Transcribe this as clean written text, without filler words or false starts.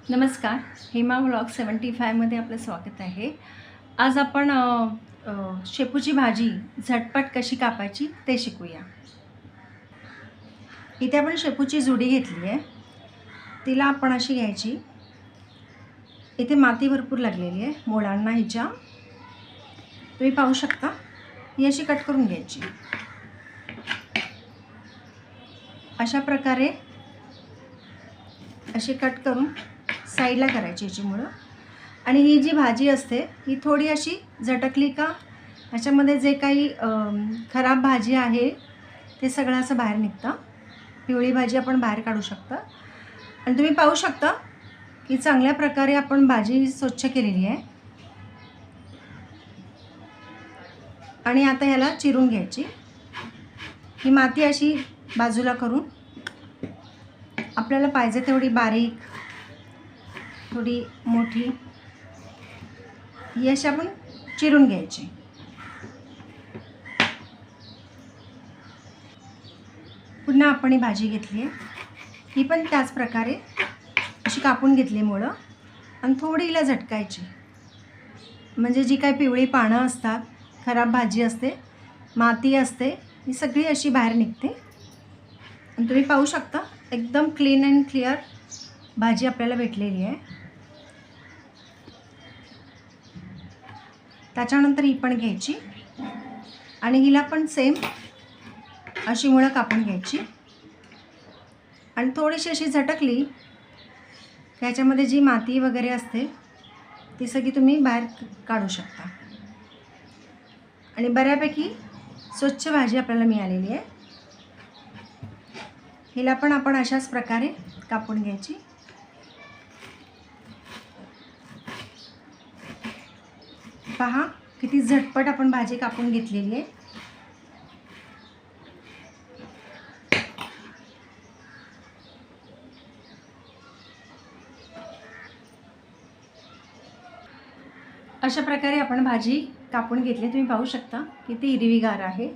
नमस्कार, हेमा व्लॉग 75 मध्ये आपलं स्वागत आहे. आज आपण शेपूची भाजी झटपट कशी कापायची ते शिकूया. इथे आपण शेपूची जुडी घेतली आहे. तिला आपण अशी घ्यायची. इथे माती भरपूर लागलेली आहे मुळांना हिच्या. तुम्ही पाहू शकता. ही अशी कट करून घ्यायची. अशा प्रकारे अशी कट करून साईडला करायची याची मुळं. आणि ही जी भाजी असते ही थोडी अशी झटकली का याच्यामध्ये जे काही खराब भाजी आहे ते सगळं असं बाहेर निघतं. पिवळी भाजी आपण बाहेर काढू शकता. आणि तुम्ही पाहू शकता की चांगल्या प्रकारे आपण भाजी स्वच्छ केलेली आहे. आणि आता ह्याला चिरून घ्यायची. ही माती अशी बाजूला करून आपल्याला पाहिजे तेवढी बारीक, थोडी मोठी ही अशी आपण चिरून घ्यायची. पुन्हा आपण ही भाजी घेतली आहे. ही पण त्याच प्रकारे अशी कापून घेतली मुळं आणि थोडी हिला झटकायची. म्हणजे जी काही पिवळी पानं असतात, खराब भाजी असते, माती असते, ही सगळी अशी बाहेर निघते. आणि तुम्ही पाहू शकता एकदम क्लीन अँड क्लिअर भाजी आपल्याला भेटलेली आहे. त्याच्यानंतर ही पण घ्यायची आणि हिला पण सेम अशी मुळं कापून घ्यायची. आणि थोडीशी अशी झटकली त्याच्यामध्ये जी माती वगैरे असते ती सगळी तुम्ही बाहेर काढू शकता. आणि बऱ्यापैकी स्वच्छ भाजी आपल्याला मिळालेली आहे. हिला पण आपण अशाच प्रकारे कापून घ्यायची. पहा किती झटपट आपण भाजी कापून घेतलेली आहे. अशा प्रकारे आपण भाजी कापून घेतली. तुम्ही पाहू शकता किती हिरवीगार आहे.